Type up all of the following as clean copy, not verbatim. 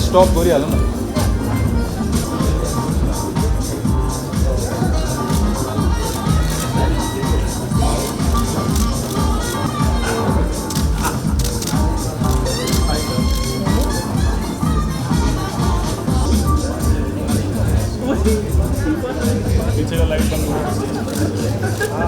स्टप गरिहालौँ न पीछे का लाइट बंद हो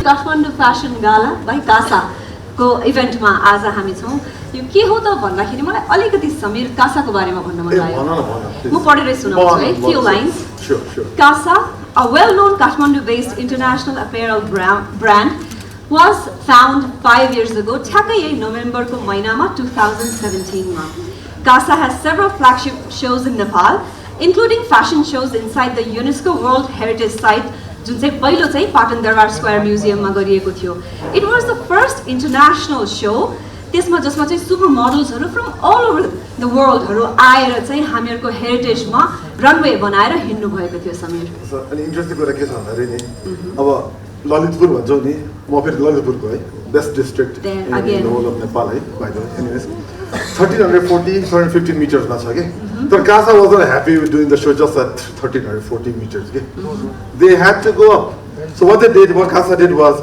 Kathmandu fashion gala by Casa को इभेन्टमा आज हामी छौँ। यो के हो त भन्दाखेरि मलाई अलिकति समीर कासाको बारेमा भन्न मन लाग्यो। म पढेरै सुनाउँछु है few lines. Kasa, a well-known Kathmandu-based international apparel brand, was found 5 years ago, ठ्याक्कै यही नोभेम्बरको महिनामा 2017 मा. Kasa has several flagship shows in Nepal, including fashion shows inside the UNESCO World Heritage Site, जुन चाहिँ पहिलो चाहिँ पाटन दरबार स्क्वायर म्युजियममा गरिएको थियो. It was the first international show त्यसमा जसमा चाहिँ सुपर मोडल्सहरू फ्रम ऑल ओभर द वर्ल्डहरू आएर चाहिँ हामीहरूको हेरिटेजमा रनवे बनाएर हिँड्नु भएको थियो समीर. अनि इन्ट्रेस्टिङ कुरा के छ भन्दाखेरि नि अब ललितपुर भन्छौ नि म फेरि ललितपुरको है best district in whole of Nepal है बाइ द एनीवेज 1340 मिटर्समा छ के तर Casa was not happy with doing the show just at 1340 metres के they had to go up so what they did what Casa did was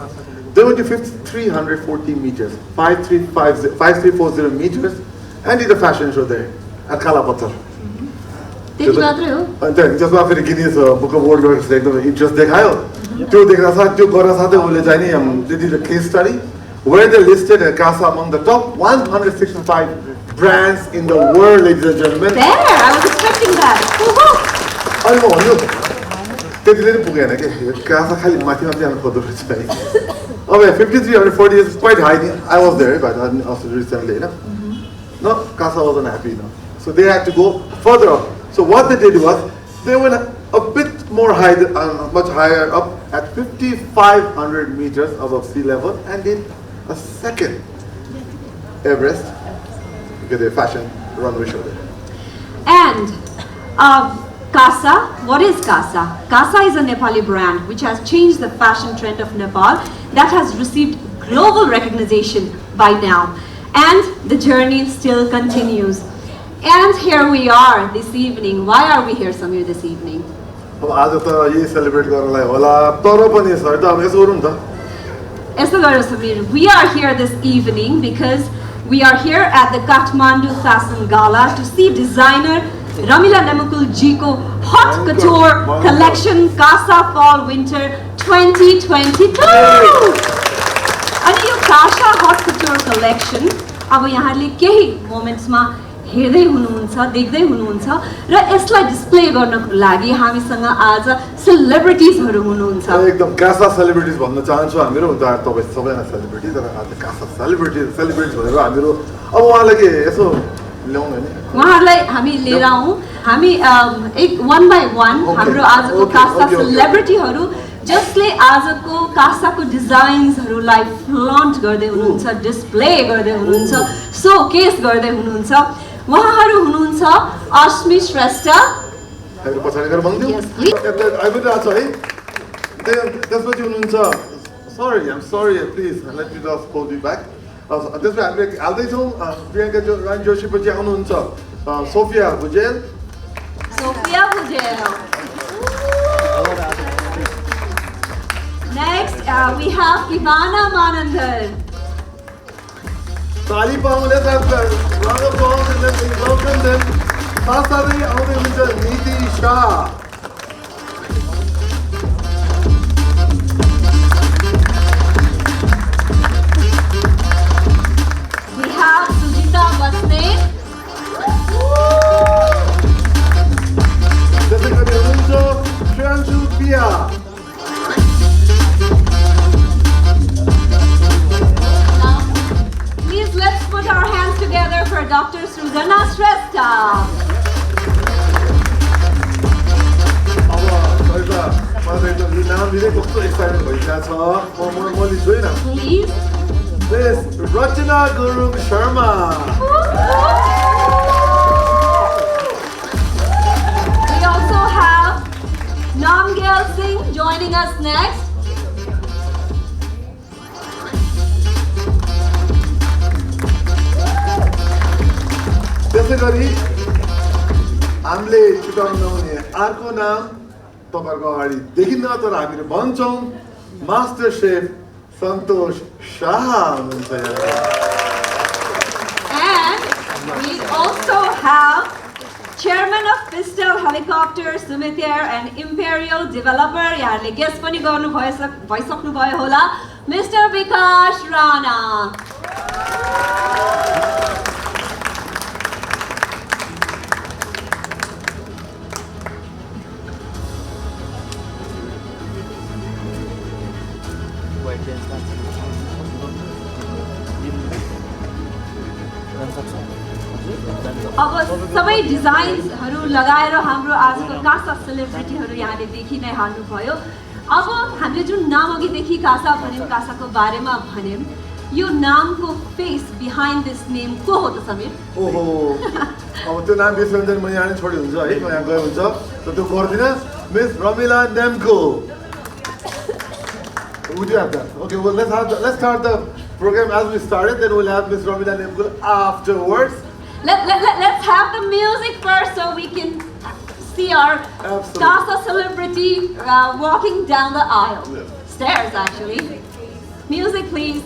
they went to 340 meters 5340 meters and did a fashion show there at Gala त्यति मात्रै हो अनि त्यसमा फेरि Guinness book of world रेकर्ड्सले एकदम interest देखायो त्यो देख्दा साथ त्यो गर्न साथै उसले चाहिँ नि they did a case study where they listed Kasa among the top 165 brands in the world, ladies and gentlemen. There, I was expecting that. अनि म भन्नु त्यतिले नि पुगेन के कासा खालि माथि माथि आउनु खोज्दो रहेछ है अब 5340 is quite high. I was there but also recently, you know. No, Kasa wasn't happy, no. So they had to go further up. So what they did was they went a bit more high, much higher up at 5,500 meters above sea level and did a second Everest because they fashion runway show there. And Kasa, what is Kasa? Kasa is a Nepali brand which has changed the fashion trend of Nepal that has received global recognition by now. And the journey still continues. And here we are this evening. Why are we here, Samir, this evening? अब आज त यही celebrate गर्नलाई होला तर पनि sir त अब यसो गरौँ त यसो गरौँ Sameer. We are here this evening because we are here at the Kathmandu Fashion Gala to see designer Ramila Namukul Jiko Hot Couture Collection Kasa Fall Winter 2022. अनि यो Kasa Hot Couture Collection अब यहाँले केही मोमेन्ट्समा हेर्दै हुनुहुन्छ देख्दै हुनुहुन्छ र यसलाई डिस्प्ले गर्नको लागि हामीसँग आज सेलिब्रिटिजहरू हुनुहुन्छ. एकदम कासा सेलिब्रिटिज भन्न चाहन्छु हामीहरू त तपाईँ सबैजना सेलिब्रिटी तर आज कासा सेलिब्रिटिज भनेर हामीहरू अब उहाँलाई के यसो ल्याउँ हैन उहाँहरूलाई हामी लिएर आउँ. हामी एक वन बाइ वन हाम्रो आजको कासा सेलिब्रिटीहरू जसले आजको कासाको डिजाइन्सहरूलाई फ्लन्ट गर्दै हुनुहुन्छ डिस्प्ले गर्दै हुनुहुन्छ सोकेस गर्दै हुनुहुन्छ उहाँहरू हुनुहुन्छ अस्मी श्रेष्ठ हामीहरू पछाडि गएर भन्दियौ आइपुगिरहेको छ है त्यसपछि हुनुहुन्छ sorry please let me just hold you back त्यसपछि हामीले हाल्दैछौँ प्रियङ्का जोशी पछि आउनुहुन्छ Sophia Bhujel. Next we have Ivana Manandar. ताली पाउनुले round of applause and let's welcome them. साथसाथै आउँदै हुनुहुन्छ नीति Shah. We have Sujita Basne. त्यसै गरी हुनुहुन्छ श्रेयांशु पिया. Please let's put our hands together for Dr. Srujana Shrestha. अब सरिता मलाई त यो नाम लिँदै कस्तो एक्साइटेड भइरहेको छ म लिन्छु है न. Please. Miss Rachana Gurung Sharma. We also have Namgyal Singh joining us next. त्यसै गरी हामीले छुटाउन नहुने अर्को नाम तपाईँहरूको अगाडि देखिन्न तर हामीले भन्छौँ मास्टर शेफ सन्तोष शाह हुनुहुन्छ. And we also have Chairman of Pistel Helicopter Sumit Air and Imperial Developer. यहाँले गेस पनि गर्नु भइसक्नु भयो होला Mr. Vikash Rana. अब सबै डिजाइन्सहरू लगाएर हाम्रो आजको कासा सेलिब्रिटीहरू यहाँले देखि नै हाल्नुभयो। अब हामीले जुन नाम अघिदेखि कासा भन्यौँ, कासाको बारेमा भन्यौँ, यो नामको फेस बिहाइन्ड दिस नेम को हो त समीर? ओहो, अब त्यो नाम बिर्स्यो भने म यहाँ नै छोडी हुन्छ है, म यहाँ गयो हुन्छ, त त्यो गर्दिनँ। मिस रमिला नेम्को। Would you have that? Okay, well let's start the program as we started, then we'll have Miss Ramila Nemkul afterwards. Let's have the music first so we can see our Kasa celebrity walking down the aisle. Yeah. Stairs, actually. Music, please.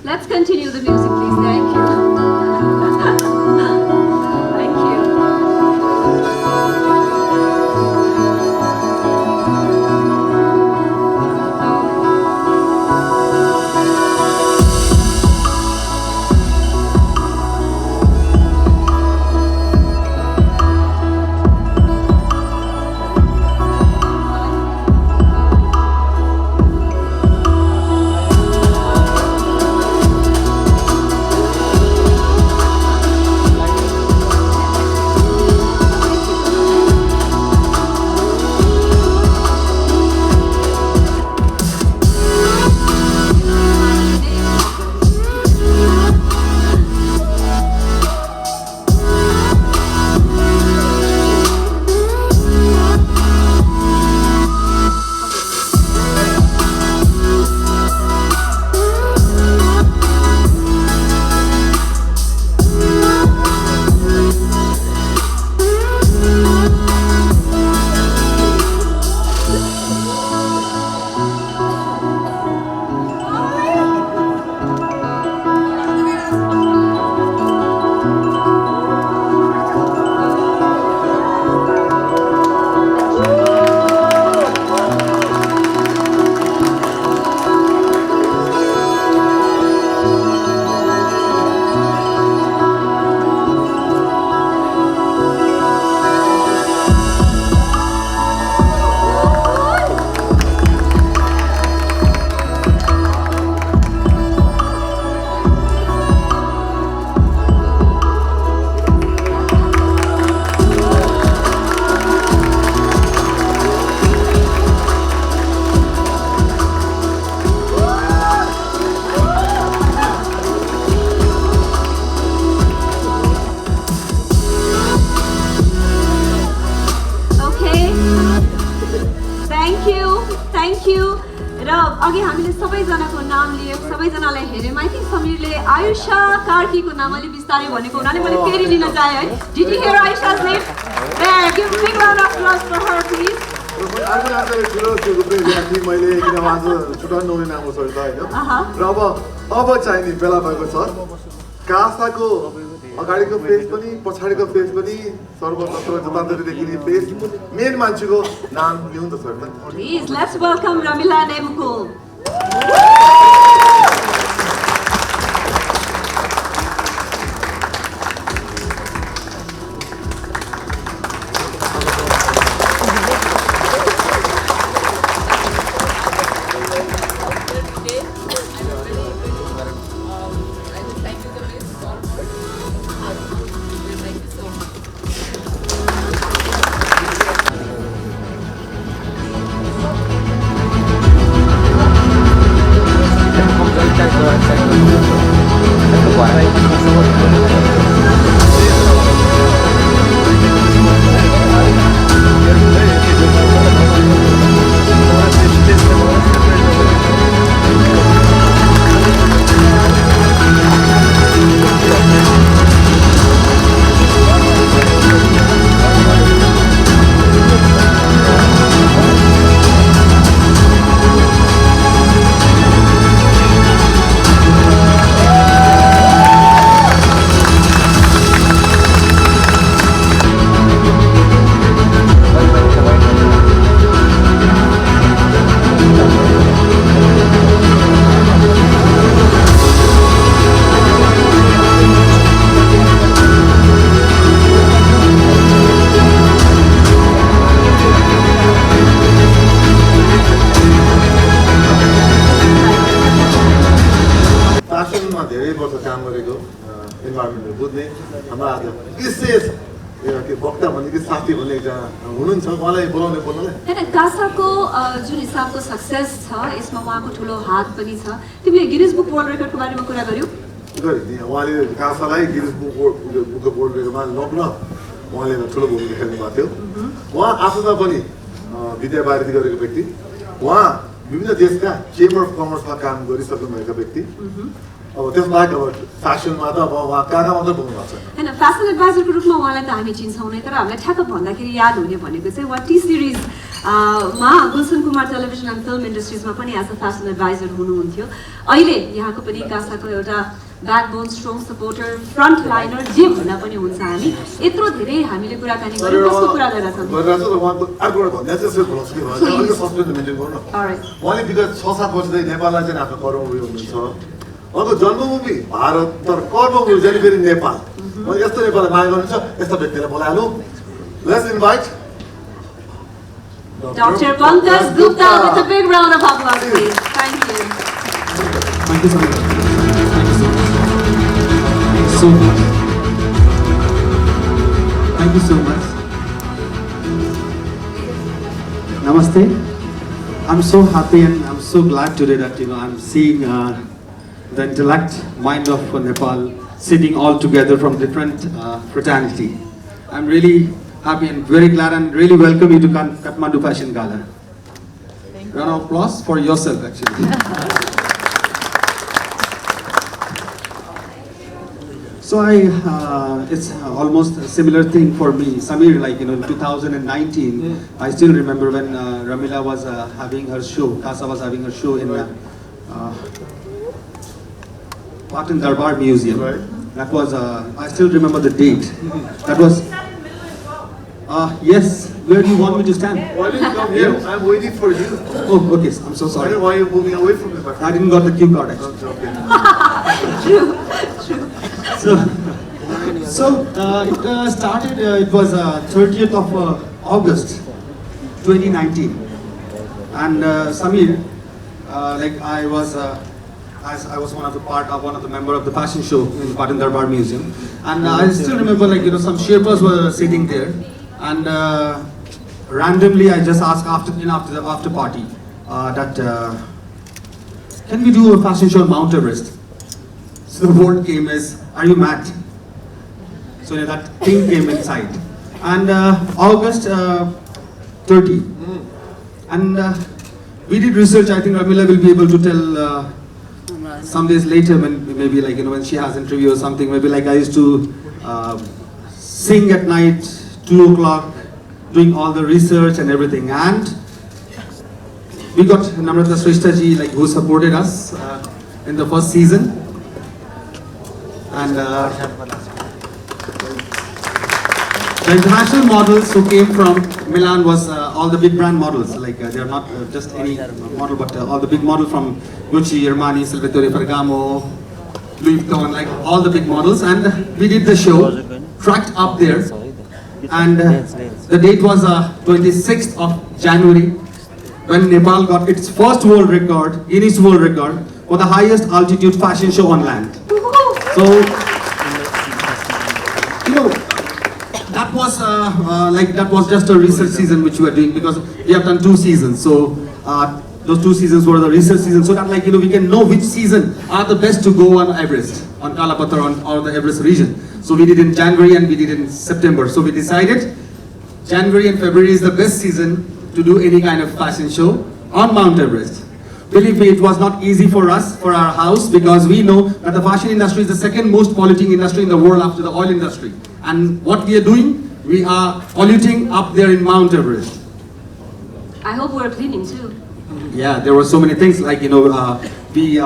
Let's continue the music, please. Thank you. Thank you. Thank you र अघि हामीले सबैजनाको नाम लियौँ सबैजनालाई हेऱ्यौँ I think समीरले Ayusha कार्कीको नाम अलि बिस्तारै भनेको हुनाले मैले फेरि लिन चाहेँ है did you hear Ayusha's name? Give a big round of applause for her please. मैले किन आज छुट्याउनु नहुने नाम हो सर होइन र अब चाहिने बेला भएको छ कासाको अगाडिको फेस पनि पछाडिको फेस पनि सर्वत्र जताततै देखिने फेस मेन मान्छेको नाम लिउँ त sir Please let's welcome Ramila Nemukul. इन्भाइरोमेन्टहरू बुझ्ने हाम्रो आज विशेष एउटा वक्ता भन्ने कि साथी भन्ने एकजना हुनुहुन्छ उहाँलाई बोलाउने बोल्नलाई हैन कासाको जुन हिसाबको सक्सेस छ यसमा उहाँको ठुलो हात पनि छ तिमीले गिनिज बुक वर्ल्ड रेकर्डको बारेमा कुरा गर्यौ गरिदिए उहाँले कासालाई गिनिज बुक वर्ल्ड रेकर्डमा लग्न उहाँले ठुलो भूमिका खेल्नु भएको थियो उहाँ आफूमा पनि विद्या बाहिरी गरेको व्यक्ति उहाँ विभिन्न देशका चेम्बर अफ कमर्समा काम गरिसक्नु भएका व्यक्ति अब त्यसबाहेक अब फ्यासनमा त अब उहाँ कहाँ मात्रै बोल्नु भएको छ हैन फ्यासन एडभाइजरको रूपमा उहाँलाई त हामी चिन्छौँ नै तर हामीलाई ठ्याक्क भन्दाखेरि याद हुने भनेको चाहिँ उहाँ टी सिरिज मा Gulshan Kumar television and film इन्डस्ट्रिजमा पनि एज अ फ्यासन एडभाइजर हुनुहुन्थ्यो अहिले यहाँको पनि कासाको एउटा backbone strong supporter front liner जे भन्दा पनि हुन्छ हामी यत्रो धेरै हामीले कुराकानी गर्यौँ कसको कुरा गरिरहेछौँ गरिरहेछ र उहाँको अर्को एउटा भन्दा चाहिँ यसो भन्छ कि अलिकति सस्पेन्स मेन्टेन गर्नु उहाँले विगत 6-7 वर्षदेखि नेपाललाई चाहिँ आफ्नो कर्मभूमि हुनुहुन्छ उहाँको जन्मभूमि भारत तर कर्मभूमि चाहिँ फेरि नेपाल यस्तो नेपाललाई माया गर्नुहुन्छ यस्ता व्यक्तिलाई बोलाइहालौँ let's invite Dr. Pankaj Gupta with a big round of applause, please. Thank you. Thank you so much. Thank you so much. Thank you so much. Namaste. I'm so happy and I'm so glad today that I'm seeing the intellect mind of Nepal sitting all together from different fraternity. I'm really happy and very glad and really welcome you to Kathmandu Fashion Gala. Round of applause for yourself actually. So it's almost a similar thing for me. Samir, like in 2019, I still remember when Ramila was having her show, Kasa was having her show in Patan Darbar Museum. Right. That was, I still remember the date. That was, yes, where do you want me to stand? Why did you come here? I'm waiting for you. Oh, okay, I'm so sorry. Why are you moving away from me? I didn't got the cue card actually. True, true. So it started, it was 30th of August 2019. And Samir, like I was one of the member of the fashion show in Patan Darbar Museum. And I still remember like, some Sherpas were sitting there. And randomly I just asked after the after party that can we do a fashion show on Mount Everest? So the word came as, are you mad? So that thing came inside. And August 30. And we did research. I think Ramila will be able to tell some days later, when maybe like when she has interview or something. Maybe like I used to sing at night, 2 o'clock, doing all the research and everything. And we got Namrata Shrestha ji, like who supported us in the first season. And the international models who came from Milan was all the big brand models. Like they are not just any model, but all the big models from Gucci, Armani, Salvatore Ferragamo, Louis Vuitton, like all the big models. And we did the show, tracked up there. And the date was 26th of January, when Nepal got its first world record, Guinness World Record, for the highest altitude fashion show on land. So, you know, that was that was just a research season which we were doing, because we have done 2 seasons. So those 2 seasons were the research season, so that like we can know which season are the best to go on Everest, on Kalapatar, or the Everest region. So we did in January and we did in September. So we decided January and February is the best season to do any kind of fashion show on Mount Everest. Believe me, it was not easy for us, for our house, because we know that the fashion industry is the second most polluting industry in the world after the oil industry. And what we are doing, we are polluting up there in Mount Everest. I hope we're cleaning too. Yeah, there were so many things, like we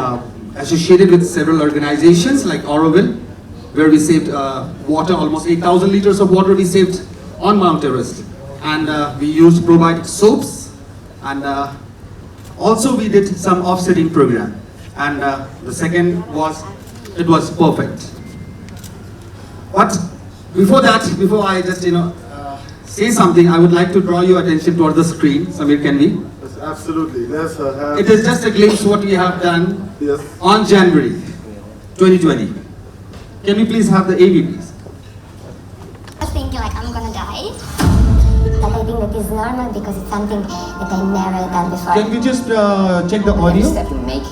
associated with several organizations like Auroville, where we saved water, almost 8,000 liters of water we saved on Mount Everest. And we used probiotic soaps, and also we did some offsetting program. And the second was, it was perfect. But before that, before I just say something, I would like to draw your attention toward the screen. Samir, can we? Yes, absolutely. Let's have... It is just a glimpse what we have done Yes. on January 2020. Can we please have the AV, please? I was thinking like I'm gonna die. But I think that is normal because it's something that I never done before. Can we just check the audio? Step to make.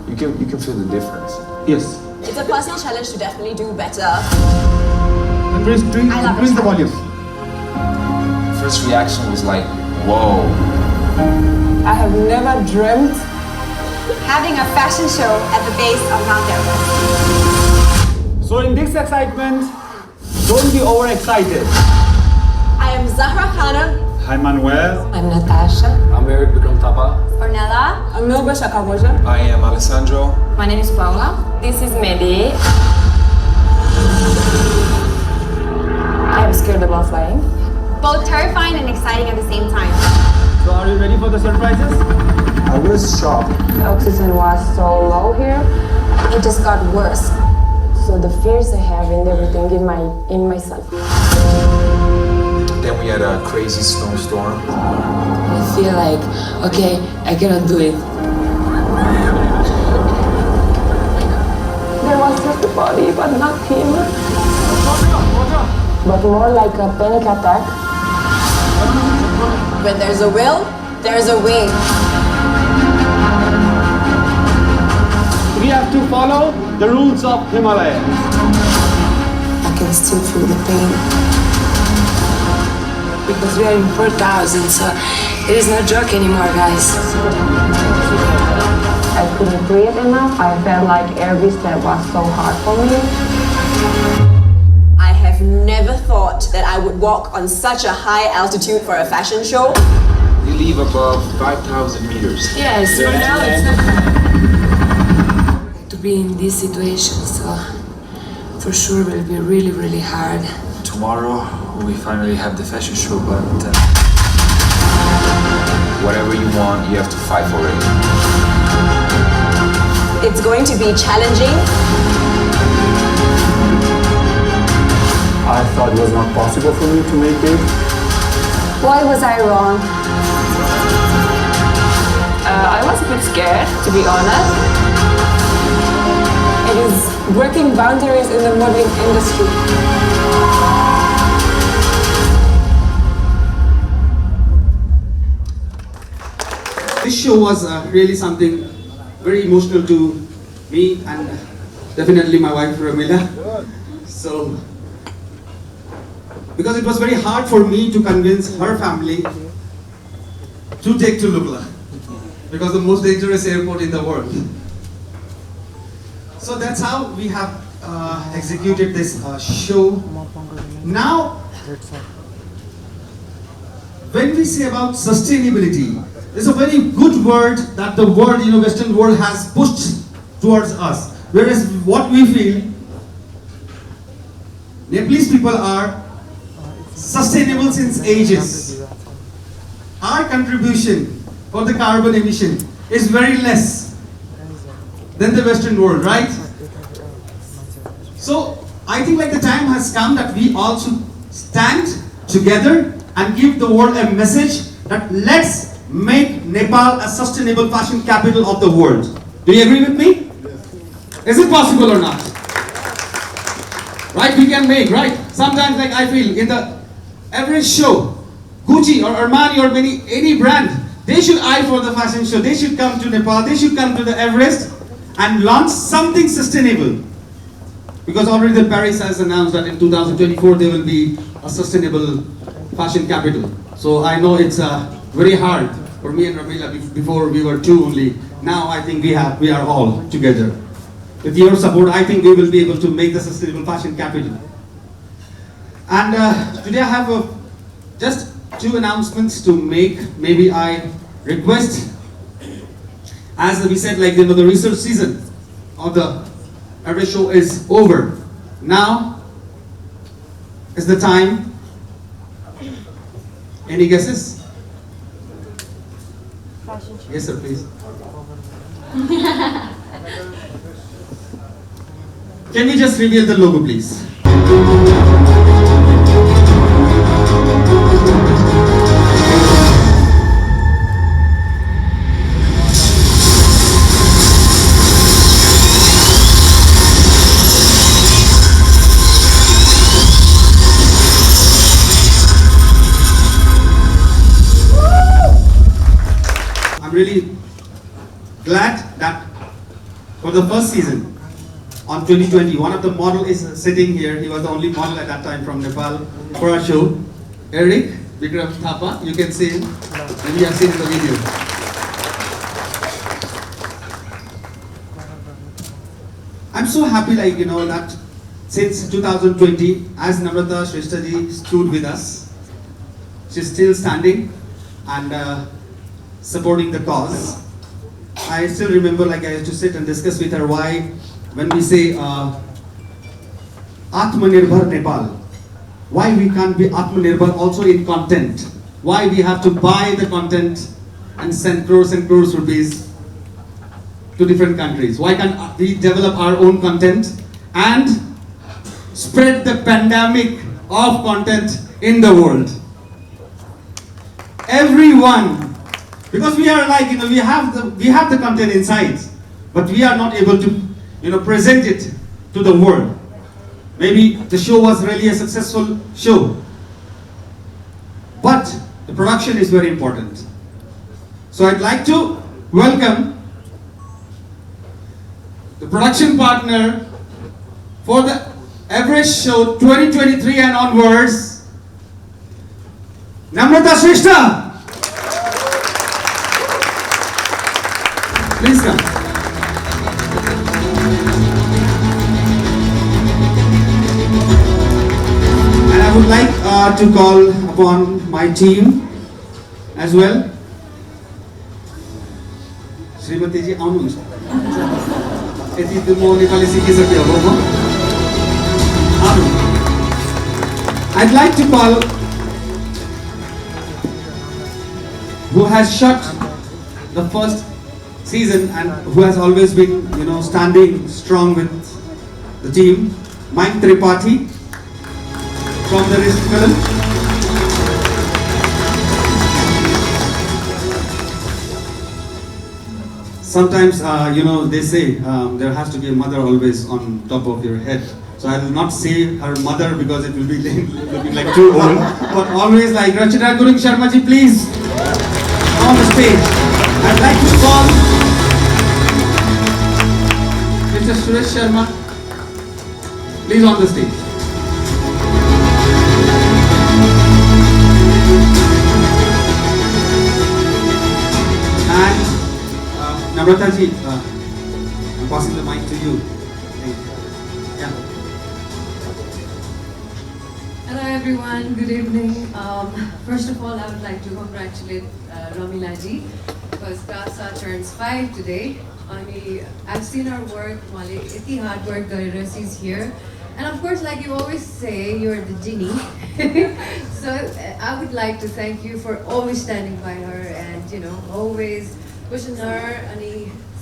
You can feel the difference. Yes. It's a personal challenge to definitely do better. Increase the volume. First reaction was like, whoa. I have never dreamt Having a fashion show at the base of Mount Everest. So in this excitement, don't be overexcited. I am Zahra Khanna. Hi Manuel. I'm Natasha. I'm Eric Bikram Tapa. Ornella. I'm Milba Shakaboja. I am Alessandro. My name is Paula. This is Mehdi. I'm scared about flying. Both terrifying and exciting at the same time. So are you ready for the surprises? I was shocked. The oxygen was so low here. It just got worse. So the fears I have and everything in myself. Then we had a crazy snowstorm. I feel like, okay, I cannot do it. There was just a body, but not him. But more like a panic attack. When there's a will, there's a way. We have to follow the rules of Himalayas. I can still feel the pain. Because we are in 4,000, so it is no joke anymore, guys. I couldn't breathe enough. I felt like every step was so hard for me. I have never thought that I would walk on such a high altitude for a fashion show. We leave above 5,000 meters. Yes, for now it's not to be in this situation, so for sure it will be really, really hard. Tomorrow we finally have the fashion show, but whatever you want, you have to fight for it. It's going to be challenging. I thought it was not possible for me to make it. Why was I wrong? I was a bit scared, to be honest. It is breaking boundaries in the modeling industry. This show was really something very emotional to me and definitely my wife Ramila. So, because it was very hard for me to convince her family to take to Lugla. because the most dangerous airport in the world. So that's how we have executed this show. Now, when we say about sustainability, it's a very good word that the world, Western world has pushed towards us. Whereas what we feel, Nepalese people are sustainable since ages. Our contribution for the carbon emission is very less than the Western world, right? So I think like the time has come that we all should stand together and give the world a message that let's make Nepal a sustainable fashion capital of the world. Do you agree with me? Is it possible or not? Right, we can make, right? Sometimes like I feel in the average show, Gucci or Armani or any brand, they should eye for the fashion show. They should come to Nepal, they should come to the Everest and launch something sustainable. Because already the Paris has announced that in 2024 there will be a sustainable fashion capital. So I know it's very hard for me and Ramila. Before we were two only. Now I think we are all together. With your support, I think we will be able to make the sustainable fashion capital. And today I have just two announcements to make. Maybe I request, as we said, like the research season of the Everest show is over. Now is the time. Any guesses? Yes, sir, please. Can we just reveal the logo, please? I'm really glad that for the first season on 2020, one of the model is sitting here. He was the only model at that time from Nepal for our show. Eric Vikram Thapa, you can see him, and you have seen the video. I'm so happy, like that since 2020, as Namrata Shresthaji stood with us, she's still standing and supporting the cause. I still remember, like I used to sit and discuss with her why, when we say Atmanirbhar Nepal, why we can't be Atmanirbhar also in content? Why we have to buy the content and send crores and crores rupees to different countries? Why can't we develop our own content and spread the pandemic of content in the world? Everyone, because we are like, we have the content inside, but we are not able to present it to the world. Maybe the show was really a successful show, but the production is very important. So I'd like to welcome the production partner for the Everest show 2023 and onwards, Namrata Shrestha. Please come. I would like to call upon my team as well. Srimati ji, आउनुहुन्छ. यति त म नेपाली सिकिसके हो म. I'd like to call who has shot the first season and who has always been, standing strong with the team, Mike Tripathi from the Risk film. Sometimes, they say there has to be a mother always on top of your head. So I will not say her mother because it will be looking like too old. But always like Rachita Guring Sharma ji, please, on the stage. I'd like to call Mr. Suresh Sharma, please on the stage. And Namrataji, I'm passing the mic to you. Yeah. Hello everyone, good evening. First of all, I would like to congratulate Ramilaji because Kasa turns 5 today. I've seen her work, iti hard work she's here. And of course, like you always say, you're the genie. So I would like to thank you for always standing by her and always pushing her.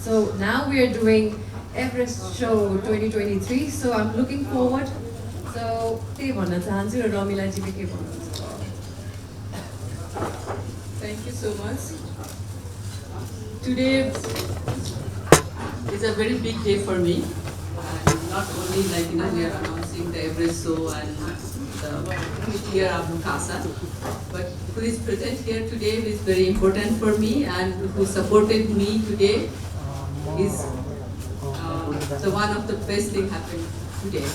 So now we are doing Everest Show 2023. So I'm looking forward. So thank you so much. Today is a very big day for me. Not only we are announcing the Everest show and the year of Kasa, but who is present here today is very important for me, and who supported me today is the one of the best thing happened today.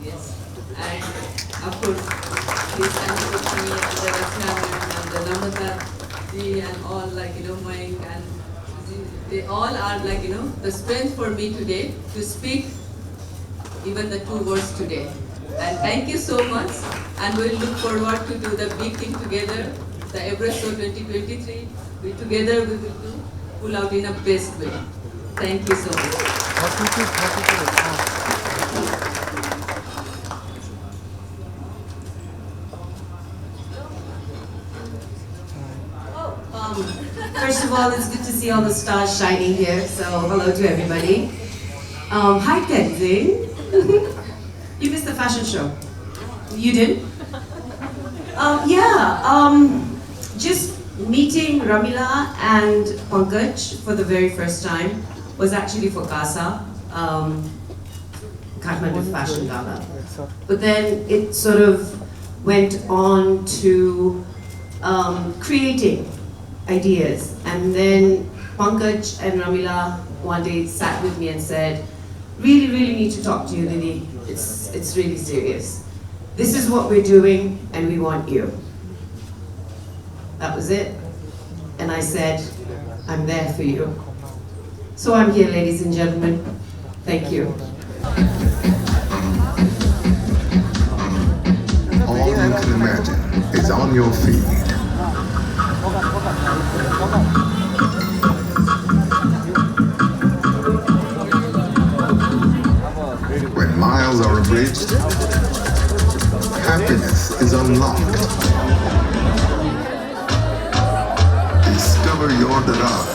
Yes, and of course, please thank you for me and the Rachna and the Namrata and all Mike, and they all are the strength for me today to speak even the 2 words today. And thank you so much, and we'll look forward to do the big thing together, the Everest Show 2023. Together we will pull out in a best way. Thank you so much. First of all, it's good to see all the stars shining here, so hello to everybody. Hi Tenzin. You missed the fashion show. You did? Just meeting Ramila and Pankaj for the very first time was actually for Kasa, Kathmandu Fashion Gala. But then it sort of went on to creating ideas, and then Pankaj and Ramila one day sat with me and said, really need to talk to you, Didi. It's really serious. This is what we're doing and we want you. That was it. And I said, I'm there for you. So I'm here, ladies and gentlemen. Thank you. All you can imagine is on your feed. When miles are abridged, happiness is unlocked. Discover your dadas.